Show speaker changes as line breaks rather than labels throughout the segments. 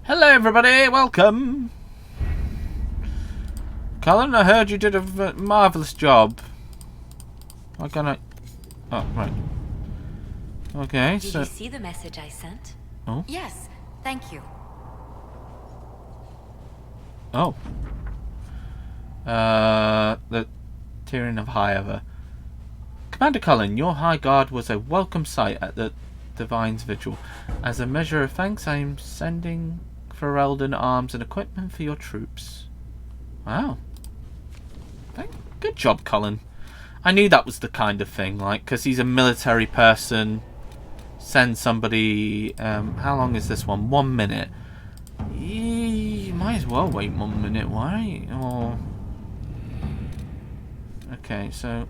Hello everybody, welcome! Colin, I heard you did a marvellous job. Why can't I... Oh, right. Okay,
Did
so...
you see the message I sent?
Oh?
Yes, thank you.
Oh. The Tyrion of Highover. Commander Cullen, your high guard was a welcome sight at the Divine's Vigil. As a measure of thanks, I am sending Ferelden arms and equipment for your troops. Wow. Good job, Cullen. I knew that was the kind of thing, like, because he's a military person. Send somebody... how long is this one? 1 minute. You might as well wait 1 minute, why? Or... Okay, so...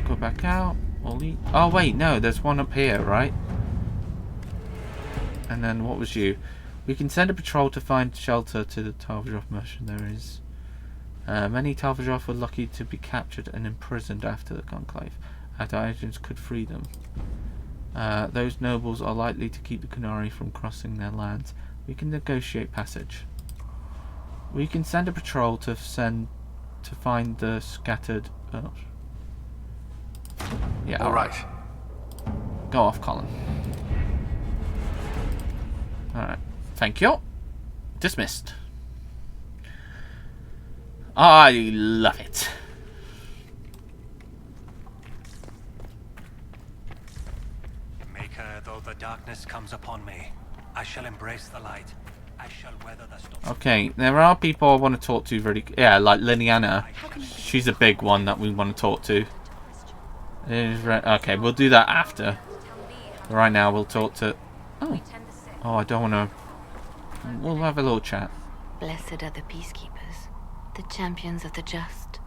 Go back out. Oh, wait, no, there's one up here, right? And then, what was you? We can send a patrol to find shelter to the Talvajov merchant. There is... many Talvajov were lucky to be captured and imprisoned after the conclave. Our agents could free them. Those nobles are likely to keep the Qunari from crossing their lands. We can negotiate passage. We can send a patrol to find the scattered... Oh. Yeah,
alright.
Go off, Colin. Alright. Thank you. Dismissed. I love it.
Maker, though the darkness comes upon me, I shall embrace the light. I shall weather the storm.
Okay, there are people I want to talk to very... Yeah, like Leliana. She's a big one that we want to talk to. Okay, we'll do that after. Right now, we'll talk to... Oh, I don't want to... We'll have a little chat.
Blessed are the peacekeepers, the champions of the just.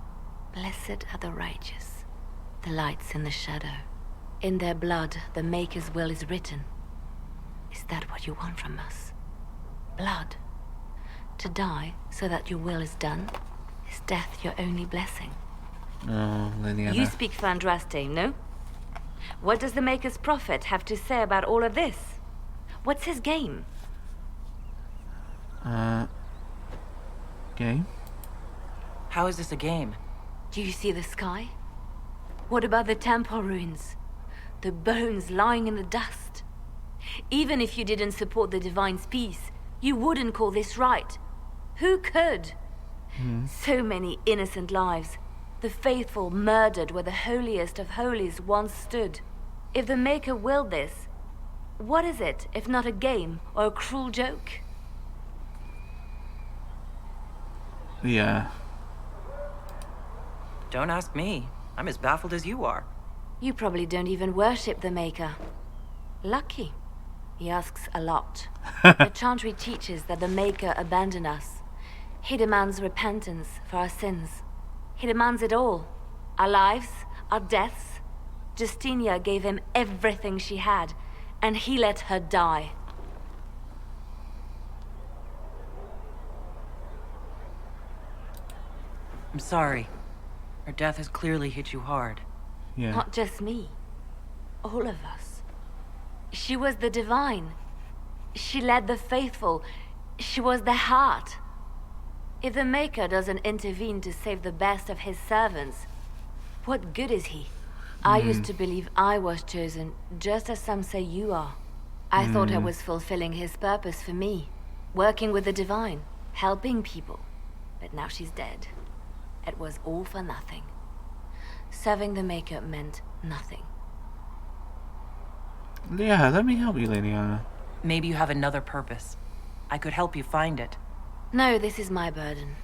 Blessed are the righteous, the lights in the shadow. In their blood, the Maker's will is written. Is that what you want from us? Blood? To die so that your will is done? Is death your only blessing?
Oh, Leliana.
You speak Fandraste, no? What does the Maker's prophet have to say about all of this? What's his game?
Game?
How is this a game?
Do you see the sky? What about the temple ruins? The bones lying in the dust? Even if you didn't support the Divine's peace, you wouldn't call this right. Who could? So many innocent lives. The faithful murdered where the holiest of holies once stood. If the Maker willed this, what is it if not a game or a cruel joke?
Yeah.
Don't ask me. I'm as baffled as you are.
You probably don't even worship the Maker. Lucky. He asks a lot. The Chantry teaches that the Maker abandoned us. He demands repentance for our sins. He demands it all. Our lives, our deaths. Justinia gave him everything she had, and he let her die.
I'm sorry. Her death has clearly hit you hard.
Yeah.
Not just me. All of us. She was the Divine. She led the faithful. She was their heart. If the Maker doesn't intervene to save the best of his servants, what good is he? I used to believe I was chosen, just as some say you are. I thought I was fulfilling his purpose for me, working with the Divine, helping people. But now she's dead. It was all for nothing. Serving the Maker meant nothing.
Yeah, let me help you, Leliana.
Maybe you have another purpose. I could help you find it.
No, this is my burden.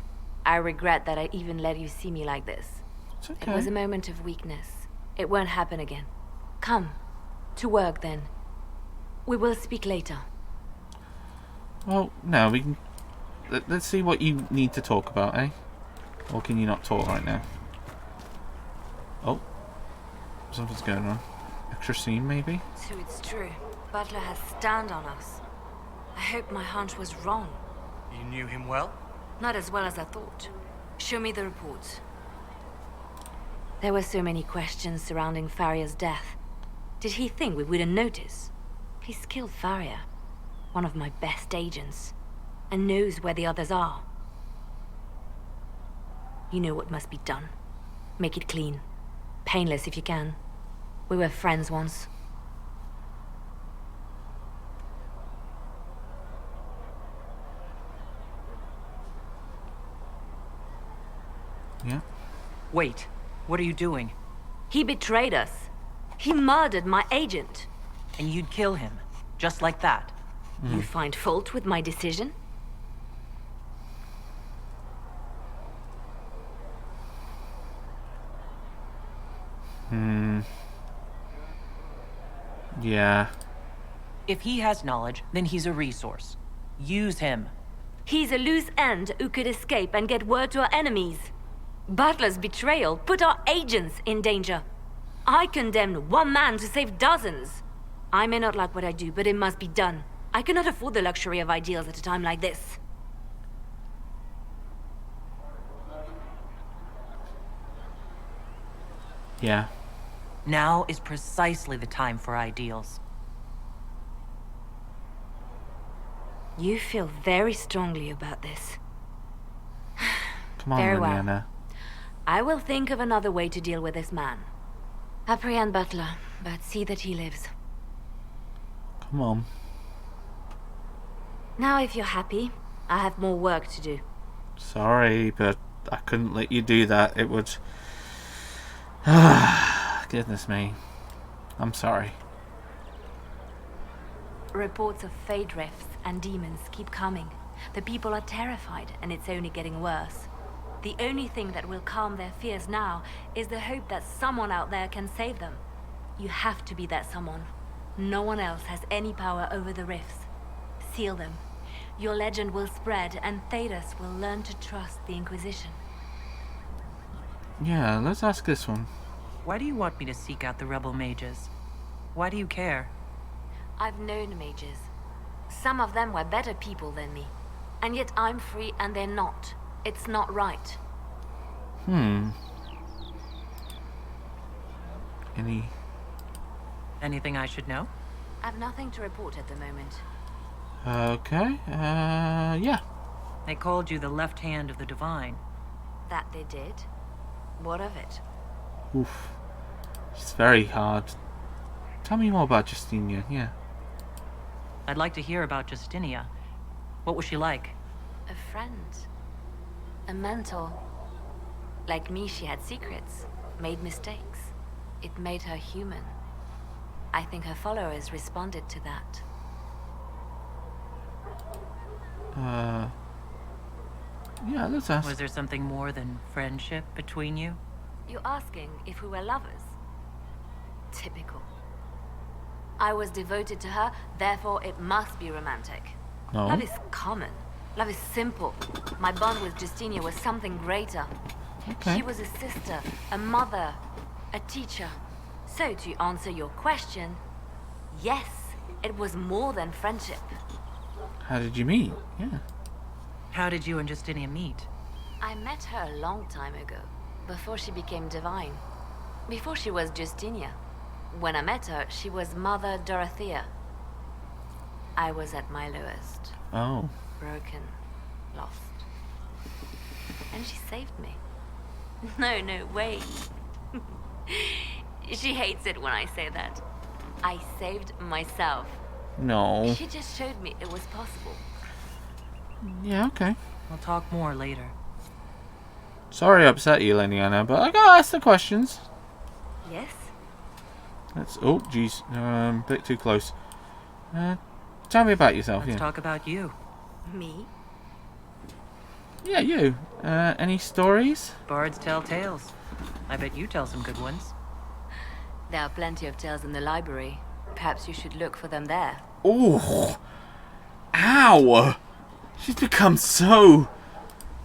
I regret that I even let you see me like this.
It's okay.
It was a moment of weakness. It won't happen again. Come. To work, then. We will speak later.
Well, no, we can... Let's see what you need to talk about, eh? Or can you not talk right now? Oh. Something's going on. Extra scene, maybe?
So it's true. Butler has stand on us. I hope my hunch was wrong.
You knew him well?
Not as well as I thought. Show me the reports. There were so many questions surrounding Faria's death. Did he think we wouldn't notice? He's killed Faria, one of my best agents. and knows where the others are. You know what must be done. Make it clean. Painless if you can. We were friends once.
Yeah.
Wait, what are you doing?
He betrayed us. He murdered my agent.
And you'd kill him, just like that.
You find fault with my decision?
Yeah.
If he has knowledge, then he's a resource. Use him. He's a loose end who could escape and get word to our enemies. Butler's betrayal put our agents in danger. I condemned one man to save dozens. I may not like what I do, but it must be done. I cannot afford the luxury of ideals at a time like this.
Yeah.
Now is precisely the time for ideals.
You feel very strongly about this.
Come on,
Very well.
Leliana.
I will think of another way to deal with this man. Apprehend Butler, but see that he lives.
Come on.
Now if you're happy, I have more work to do.
Sorry, but I couldn't let you do that. It would... Goodness me. I'm sorry.
Reports of fade rifts and demons keep coming. The people are terrified, and it's only getting worse. The only thing that will calm their fears now is the hope that someone out there can save them. You have to be that someone. No one else has any power over the rifts. Seal them. Your legend will spread, and Thedas will learn to trust the Inquisition.
Yeah, let's ask this one.
Why do you want me to seek out the rebel mages? Why do you care?
I've known mages. Some of them were better people than me. And yet I'm free and they're not. It's not right.
Anything I should know?
I've nothing to report at the moment.
Okay, yeah.
They called you the left hand of the divine.
That they did? What of it?
Oof. It's very hard. Tell me more about Justinia, yeah.
I'd like to hear about Justinia. What was she like?
A friend. A mentor. Like me, she had secrets, made mistakes. It made her human. I think her followers responded to that.
Yeah, let's ask.
Was there something more than friendship between you?
You're asking if we were lovers? Typical. I was devoted to her, therefore it must be romantic.
No.
Love is common. Love is simple. My bond with Justinia was something greater.
Okay.
She was a sister, a mother, a teacher. So to answer your question, yes, it was more than friendship.
How did you meet? Yeah.
How did you and Justinia meet?
I met her a long time ago, before she became divine. Before she was Justinia. When I met her, she was Mother Dorothea. I was at my lowest.
Oh.
Broken. Lost. And she saved me. No, wait. She hates it when I say that. I saved myself.
No.
She just showed me it was possible.
Yeah, okay.
We'll talk more later.
Sorry I upset you, Leliana, but I gotta ask the questions.
Yes?
Let's... Oh, jeez. Bit too close. Tell me about yourself,
Let's
yeah.
talk about you.
Me?
Yeah, you. Any stories?
Bards tell tales. I bet you tell some good ones.
There are plenty of tales in the library. Perhaps you should look for them there.
Oh! Ow! She's become so...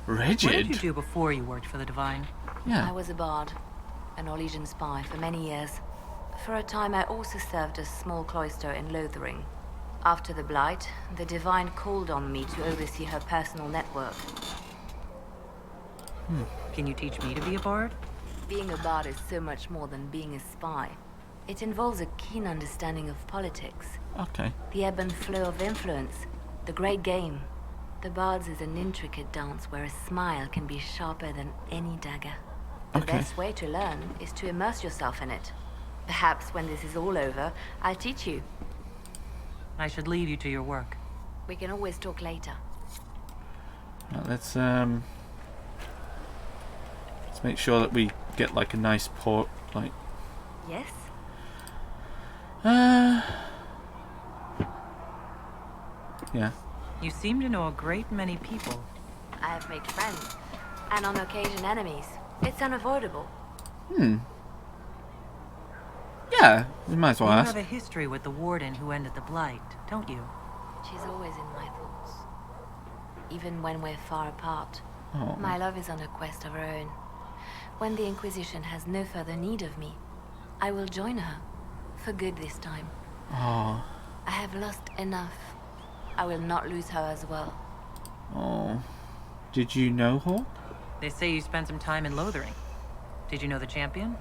rigid.
What did you do before you worked for the divine?
Yeah.
I was a bard, an Orlesian spy for many years. For a time I also served a small cloister in Lothering. After the Blight, the Divine called on me to oversee her personal network.
Can you teach me to be a bard?
Being a bard is so much more than being a spy. It involves a keen understanding of politics,
Okay.
the ebb and flow of influence, the great game. The Bards is an intricate dance where a smile can be sharper than any dagger. The
Okay.
best way to learn is to immerse yourself in it. Perhaps when this is all over, I'll teach you.
I should leave you to your work.
We can always talk later.
Right, let's make sure that we get like a nice port, like.
Yes?
Yeah.
You seem to know a great many people.
I have made friends, and on occasion enemies. It's unavoidable.
Yeah, we might as well
You
ask.
have a history with the warden who ended the Blight, don't you?
She's always in my thoughts. Even when we're far apart.
Oh.
My love is on a quest of her own. When the Inquisition has no further need of me, I will join her. For good this time.
Oh.
I have lost enough. I will not lose her as well.
Oh. Did you know her?
They say you spent some time in Lothering. Did you know the champion?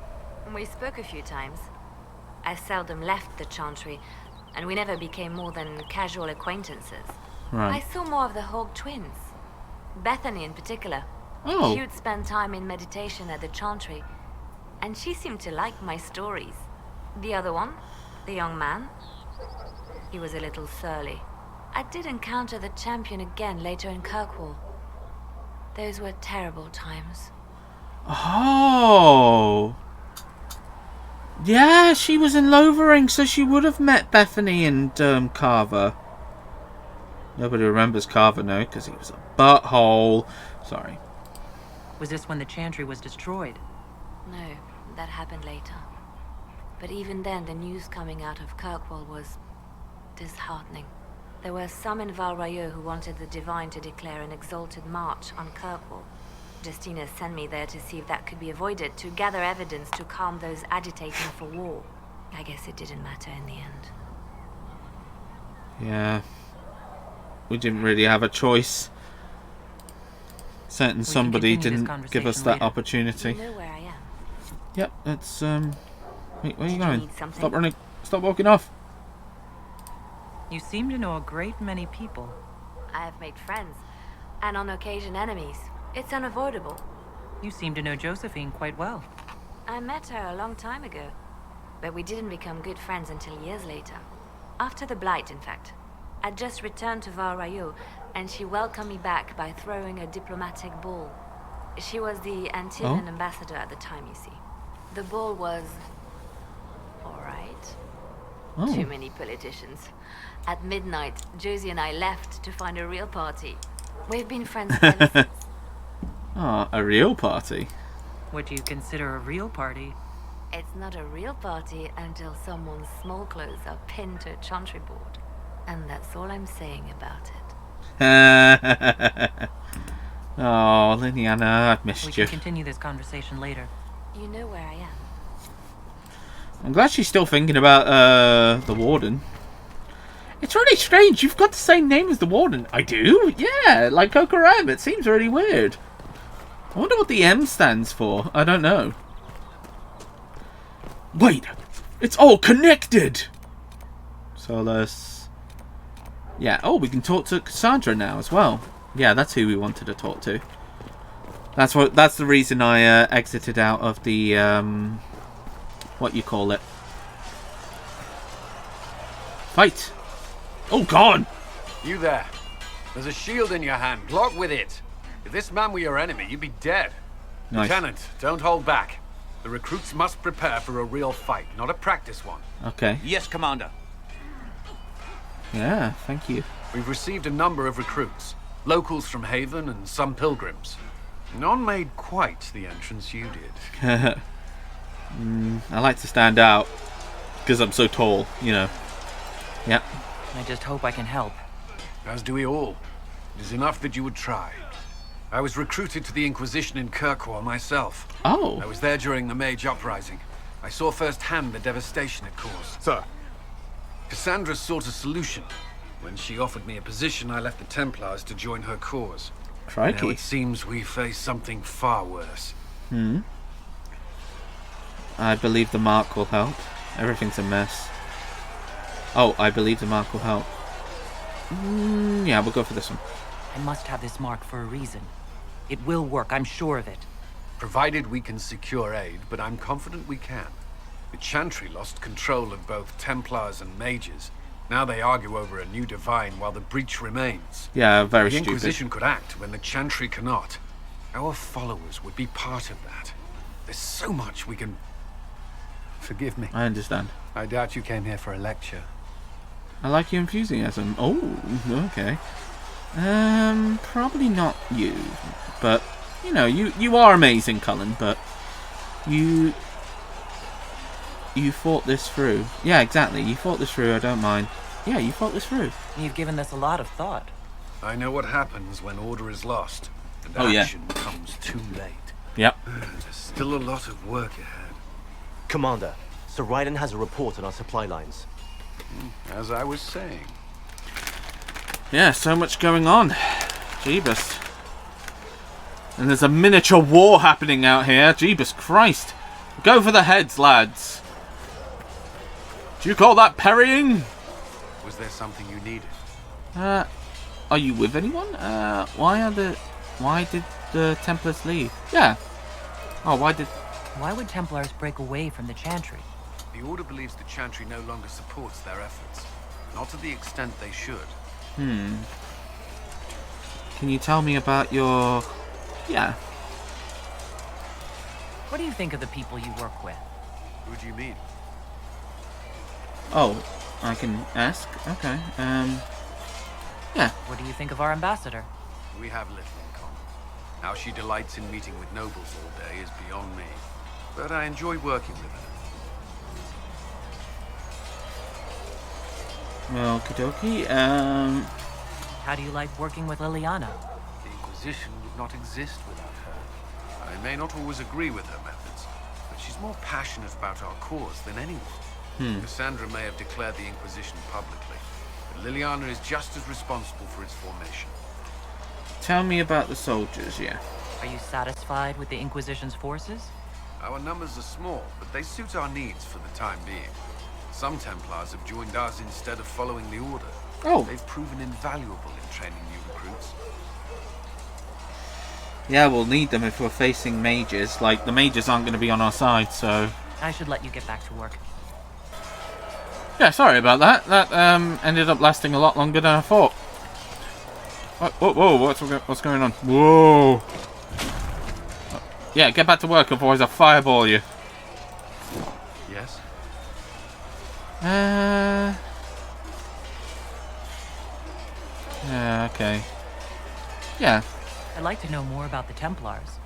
We spoke a few times. I seldom left the Chantry, and we never became more than casual acquaintances. I
Right.
saw more of the Hog twins. Bethany in particular.
Oh.
She would spend time in meditation at the Chantry, and she seemed to like my stories. The other one, the young man, he was a little surly. I did encounter the champion again later in Kirkwall. Those were terrible times.
Oh. Yeah, she was in Lothering, so she would have met Bethany and Carver. Nobody remembers Carver now because he was a butthole. Sorry.
Was this when the Chantry was destroyed?
No, that happened later. But even then, the news coming out of Kirkwall was disheartening. There were some in Val Rayeau who wanted the Divine to declare an exalted march on Kirkwall. Justina sent me there to see if that could be avoided, to gather evidence to calm those agitating for war. I guess it didn't matter in the end.
Yeah. We didn't really have a choice. Certain
can
somebody
continue this
didn't give us
conversation
that
later.
opportunity.
You know where I am.
Yep, it's wait, where are you
Did you
going?
need something?
Stop running. Stop walking off.
You seem to know a great many people.
I have made friends, and on occasion enemies. It's unavoidable.
You seem to know Josephine quite well.
I met her a long time ago, but we didn't become good friends until years later. After the Blight, in fact. I'd just returned to Val Rayeau, and she welcomed me back by throwing a diplomatic ball. She was the Antillan ambassador at the time, you see. The ball was... alright.
Oh.
Too many politicians. At midnight, Josie and I left to find a real party. We've been friends ever since.
Ah, a real party.
What do you consider a real party?
It's not a real party until someone's small clothes are pinned to a chantry board. And that's all I'm saying about it.
Oh, Leliana, I've
We
missed
can
you.
continue this conversation later.
You know where I am.
I'm glad she's still thinking about the warden. It's really strange. You've got the same name as the warden. I do? Yeah, like Kokorem. It seems really weird. I wonder what the M stands for. I don't know. Wait, it's all connected. So let's... Yeah, oh, we can talk to Cassandra now as well. Yeah, that's who we wanted to talk to. That's the reason I exited out of the what you call it? Fight. Oh God!
You there. There's a shield in your hand. Lock with it. If this man were your enemy, you'd be dead.
Nice.
Lieutenant, don't hold back. The recruits must prepare for a real fight, not a practice one.
Okay.
Yes, Commander.
Yeah, thank you.
We've received a number of recruits. Locals from Haven and some pilgrims. None made quite the entrance you did.
I like to stand out because I'm so tall, you know. Yep.
I just hope I can help.
As do we all. It is enough that you would try. I was recruited to the Inquisition in Kirkwall myself.
Oh.
I was there during the Mage Uprising. I saw firsthand the devastation it caused.
Sir,
Cassandra sought a solution. When she offered me a position, I left the Templars to join her cause. Now
Crikey.
it seems we face something far worse.
I believe the mark will help. Everything's a mess. Oh, I believe the mark will help. Yeah, we'll go for this one.
I must have this mark for a reason. It will work, I'm sure of it.
Provided we can secure aid, but I'm confident we can. The Chantry lost control of both Templars and Mages. Now they argue over a new divine while the breach remains.
Yeah, very
The
stupid.
Inquisition could act when the Chantry cannot. Our followers would be part of that. There's so much we can... Forgive me.
I understand.
I doubt you came here for a lecture.
I like your enthusiasm. Oh, okay. Probably not you. But, you know, you are amazing, Cullen, but you fought this through. Yeah, exactly. You fought this through, I don't mind. Yeah, you fought this through.
You've given this a lot of thought.
I know what happens when order is lost, and
Oh, yeah.
action comes too late.
Yep.
There's still a lot of work ahead.
Commander, Sir Ryden has a report on our supply lines.
As I was saying.
Yeah, so much going on. Jeebus. And there's a miniature war happening out here. Jeebus Christ. Go for the heads, lads. Do you call that parrying?
Was there something you needed?
Are you with anyone? Why did the Templars leave? Yeah. Oh,
Why would Templars break away from the Chantry?
The Order believes the Chantry no longer supports their efforts. Not to the extent they should.
Can you tell me about your... Yeah.
What do you think of the people you work with?
Who do you mean?
Oh, I can ask? Okay. Yeah.
What do you think of our ambassador?
We have little in common. How she delights in meeting with nobles all day is beyond me. But I enjoy working with her.
Okie dokie.
How do you like working with Leliana?
The Inquisition would not exist without her. I may not always agree with her methods, but she's more passionate about our cause than anyone. Cassandra may have declared the Inquisition publicly, but Leliana is just as responsible for its formation.
Tell me about the soldiers, yeah.
Are you satisfied with the Inquisition's forces?
Our numbers are small, but they suit our needs for the time being. Some Templars have joined us instead of following the Order.
Oh.
They've proven invaluable in training new recruits.
Yeah, we'll need them if we're facing mages. Like, the mages aren't going to be on our side, so...
I should let you get back to work.
Yeah, sorry about that. That ended up lasting a lot longer than I thought. Whoa, what's going on? Whoa! Yeah, get back to work, otherwise I'll fireball you.
Yes?
Yeah, okay. Yeah.
I'd like to know more about the Templars.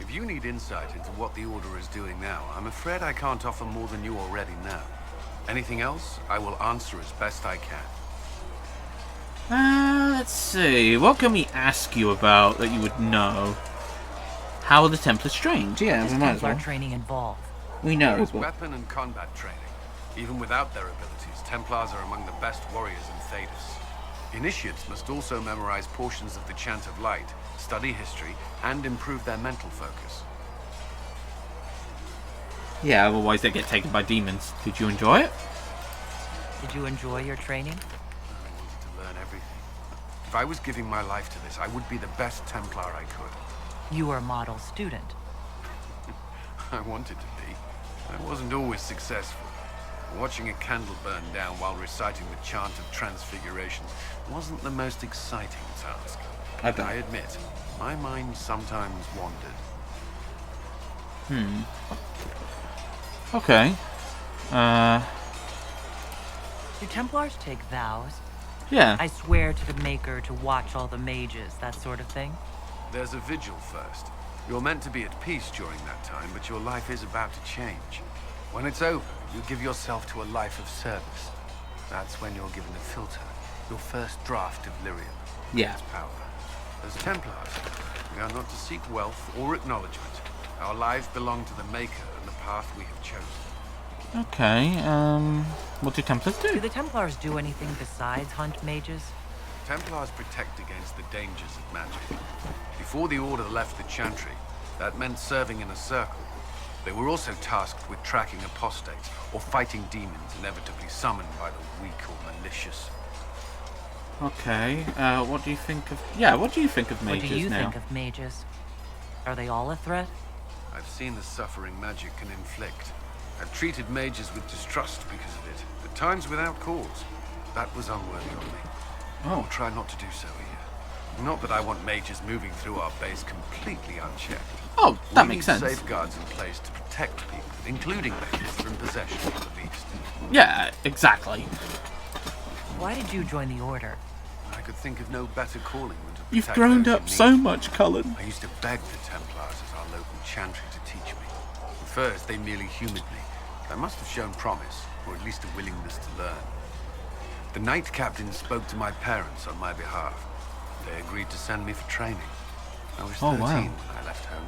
If you need insight into what the Order is doing now, I'm afraid I can't offer more than you already know. Anything else, I will answer as best I can.
Let's see. What can we ask you about that you would know? How are the Templars trained? Yeah,
What
we
does
might as
Templar
well.
training involve?
We know.
It's
But...
weapon and combat training. Even without their abilities, Templars are among the best warriors in Thedas. Initiates must also memorize portions of the Chant of Light, study history, and improve their mental focus.
Yeah, otherwise they get taken by demons. Did you enjoy it?
Did you enjoy your training?
I wanted to learn everything. If I was giving my life to this, I would be the best Templar I could.
You were a model student.
I wanted to be. I wasn't always successful. Watching a candle burn down while reciting the Chant of Transfigurations wasn't the most exciting task.
I bet.
I admit, my mind sometimes wandered.
Okay.
Do Templars take vows?
Yeah.
I swear to the Maker to watch all the mages, that sort of thing?
There's a vigil first. You're meant to be at peace during that time, but your life is about to change. When it's over, you give yourself to a life of service. That's when you're given a filter, your first draft of lyrium.
Yeah.
Its power. As Templars, we are not to seek wealth or acknowledgement. Our lives belong to the Maker and the path we have chosen.
Okay, what do Templars
Do
do?
the Templars do anything besides hunt mages?
Templars protect against the dangers of magic. Before the Order left the Chantry, that meant serving in a circle. They were also tasked with tracking apostates, or fighting demons inevitably summoned by the weak or malicious.
Okay. What do you think of? Yeah. What do you think of mages
What do you
now?
think of mages? Are they all a threat?
I've seen the suffering magic can inflict. I've treated mages with distrust because of it, at times without cause. That was unworthy of me. I will try not to do so here. Not that I want mages moving through our base completely unchecked.
Oh, that
We
makes
need
sense.
safeguards in place to protect people, including mages, from possession of the beast.
Yeah. Exactly.
Why did you join the Order?
I could think of no better calling than to protect
You've grown
those
up
in
so
need.
much, Cullen.
I used to beg the Templars as our local chantry to teach me. At first, they merely humored me. I must have shown promise, or at least a willingness to learn. The Knight Captain spoke to my parents on my behalf. They agreed to send me for training. I was 13
Oh, wow.
when I left home.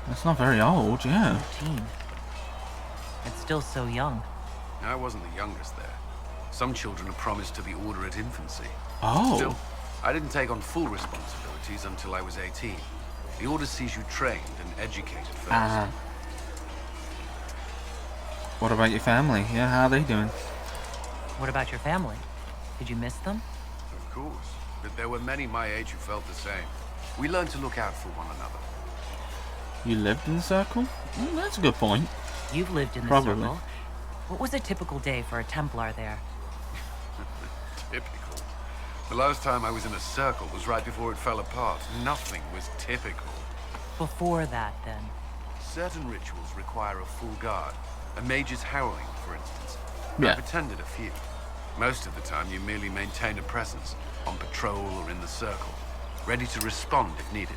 That's not very old. Yeah.
13. It's still so young.
I wasn't the youngest there. Some children are promised to the Order at infancy.
Oh.
Still, I didn't take on full responsibilities until I was 18. The Order sees you trained and educated first.
Ah. What about your family? Yeah. How are they doing?
What about your family? Did you miss them?
Of course, but there were many my age who felt the same. We learned to look out for one another.
You lived in the circle? That's a good point.
You've lived in the
Probably.
circle. What was a typical day for a Templar there?
Typical. The last time I was in a circle was right before it fell apart. Nothing was typical.
Before that, then.
Certain rituals require a full guard. A mage's harrowing, for instance.
Yeah.
I've attended a few. Most of the time, you merely maintain a presence, on patrol or in the circle, ready to respond if needed.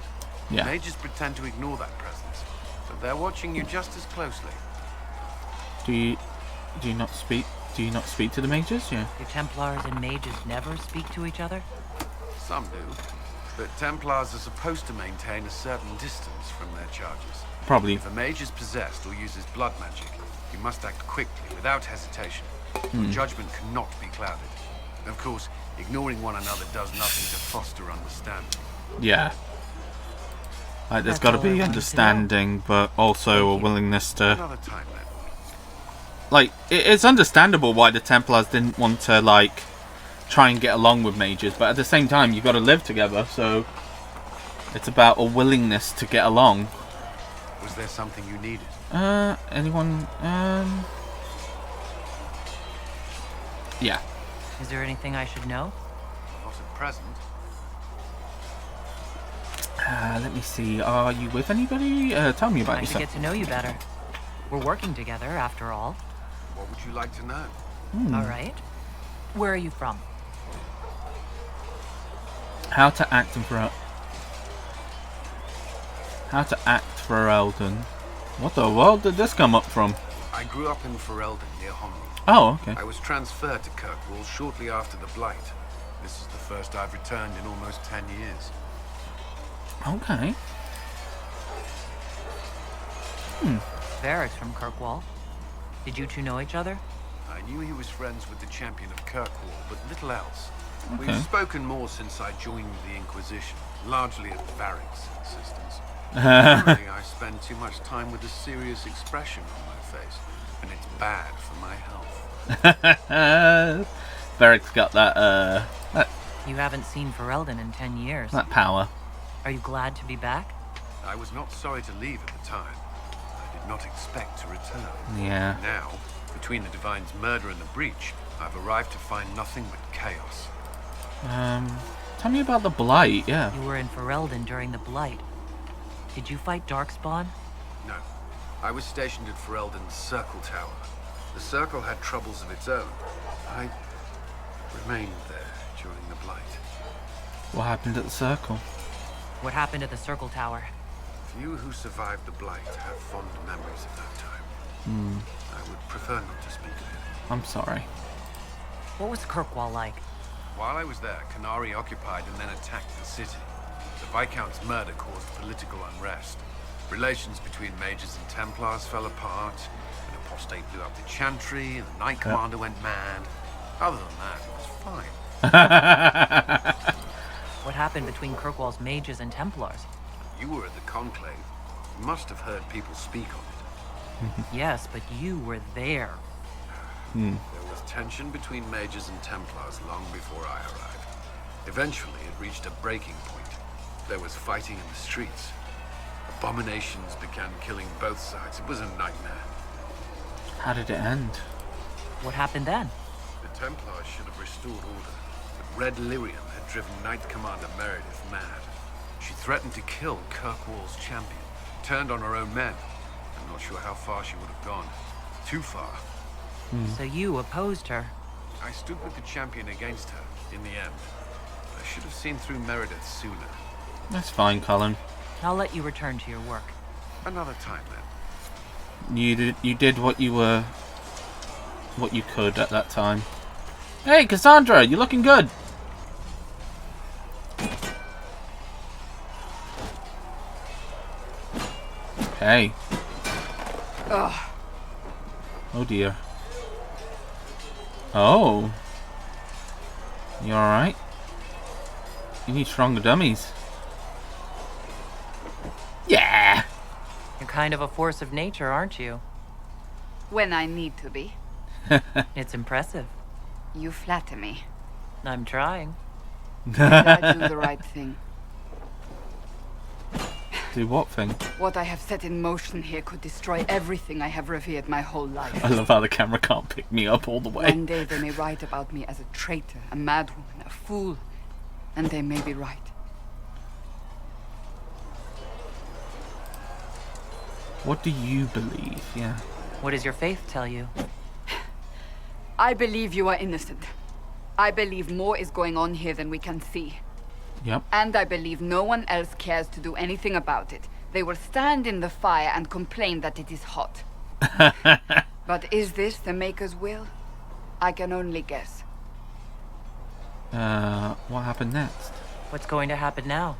Yeah.
Mages pretend to ignore that presence, but they're watching you just as closely.
Do you not speak? Do you not speak to the mages? Yeah.
Do Templars and mages never speak to each other?
Some do, but Templars are supposed to maintain a certain distance from their charges.
Probably.
If a mage is possessed or uses blood magic, you must act quickly, without hesitation. Your judgment cannot be clouded. Of course, ignoring one another does nothing to foster understanding.
Yeah. Like, there's
That's
got to
all I wanted
be
to know.
understanding, but also a willingness to.
Another time then.
Like, it's understandable why the Templars didn't want to, like, try and get along with mages, but at the same time, you've got to live together, so it's about a willingness to get along.
Was there something you needed?
Anyone? Yeah.
Is there anything I should know?
Not at present.
Let me see. Are you with anybody? Tell me about
Trying to
yourself.
get to know you better. We're working together, after all.
What would you like to know?
All right. Where are you from?
How to act for Eldon. What the world did this come up from?
I grew up in Ferelden near Homley.
Oh, okay.
I was transferred to Kirkwall shortly after the Blight. This is the first I've returned in almost 10 years.
Okay.
Varric's from Kirkwall. Did you two know each other?
I knew he was friends with the champion of Kirkwall, but little else.
Okay.
We've spoken more since I joined the Inquisition, largely at Varric's insistence.
Uh,
Currently, I spend too much time with a serious expression on my face, and it's bad for my health.
Varric's got that
You haven't seen Ferelden in 10 years.
that power.
Are you glad to be back?
I was not sorry to leave at the time. I did not expect to return.
Yeah.
Now, between the Divine's murder and the breach, I've arrived to find nothing but chaos.
Tell me about the Blight. Yeah.
You were in Ferelden during the Blight. Did you fight Darkspawn?
No. I was stationed at Ferelden's Circle Tower. The Circle had troubles of its own. I remained there during the Blight.
What happened at the Circle?
What happened at the Circle Tower?
Few who survived the Blight have fond memories of that time. I would prefer not to speak of it.
I'm sorry.
What was Kirkwall like?
While I was there, Canary occupied and then attacked the city. The Viscount's murder caused political unrest. Relations between mages and Templars fell apart. An apostate blew up the chantry, and the Knight Commander went mad. Other than that, it was fine.
What happened between Kirkwall's mages and Templars?
You were at the Conclave. You must have heard people speak on it.
Yes, but you were there.
There was tension between mages and Templars long before I arrived. Eventually, it reached a breaking point. There was fighting in the streets. Abominations began killing both sides. It was a nightmare.
How did it end?
What happened then?
The Templars should have restored order, but Red Lyrium had driven Knight Commander Meredith mad. She threatened to kill Kirkwall's champion, turned on her own men. I'm not sure how far she would have gone. Too far.
So you opposed her.
I stood with the champion against her, in the end. I should have seen through Meredith sooner.
That's fine, Colin.
I'll let you return to your work.
Another time, then.
You did what you could at that time. Hey, Cassandra, you're looking good. Hey.
Ugh.
Oh dear. Oh. You alright? You need stronger dummies. Yeah!
You're kind of a force of nature, aren't you?
When I need to be.
It's impressive.
You flatter me.
I'm trying.
Did I do the right thing?
Do what thing?
What I have set in motion here could destroy everything I have revered my whole life.
I love how the camera can't pick me up all the way.
One day they may write about me as a traitor, a madwoman, a fool. And they may be right.
What do you believe? Yeah.
What does your faith tell you?
I believe you are innocent. I believe more is going on here than we can see.
Yep.
And I believe no one else cares to do anything about it. They will stand in the fire and complain that it is hot. But is this the Maker's will? I can only guess.
What happened next?
What's going to happen now?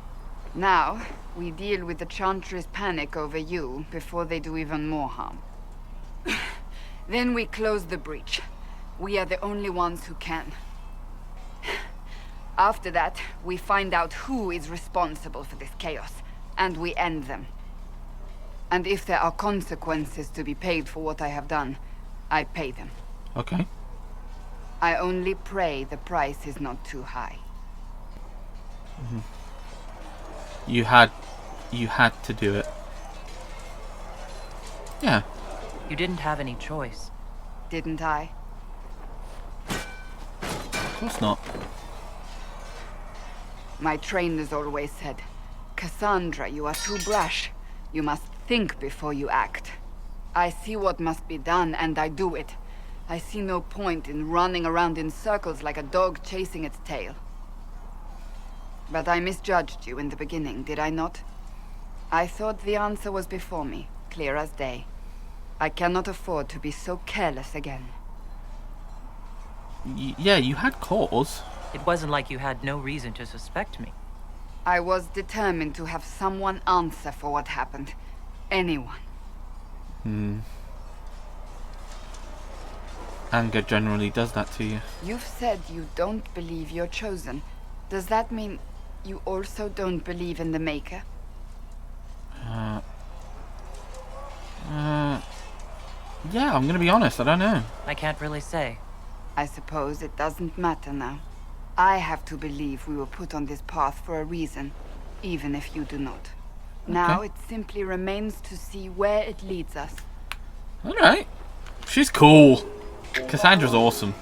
Now, we deal with the Chantry's panic over you before they do even more harm. Then we close the breach. We are the only ones who can. After that, we find out who is responsible for this chaos, and we end them. And if there are consequences to be paid for what I have done, I pay them.
Okay.
I only pray the price is not too high.
You had to do it. Yeah.
You didn't have any choice.
Didn't I?
Of course not.
My trainers always said, Cassandra, you are too brash. You must think before you act. I see what must be done, and I do it. I see no point in running around in circles like a dog chasing its tail. But I misjudged you in the beginning, did I not? I thought the answer was before me, clear as day. I cannot afford to be so careless again.
Yeah, you had cause.
It wasn't like you had no reason to suspect me.
I was determined to have someone answer for what happened. Anyone.
Anger generally does that to you.
You've said you don't believe you're chosen. Does that mean you also don't believe in the Maker?
Yeah, I'm gonna be honest, I don't know.
I can't really say.
I suppose it doesn't matter now. I have to believe we were put on this path for a reason, even if you do not. Now
Okay.
it simply remains to see where it leads us.
Alright. She's cool. Cassandra's awesome.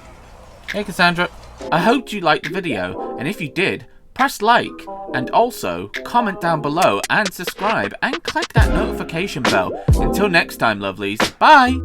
Hey Cassandra, I hoped you liked the video, and if you did, press like, and also comment down below and subscribe, and click that notification bell. Until next time, lovelies, bye!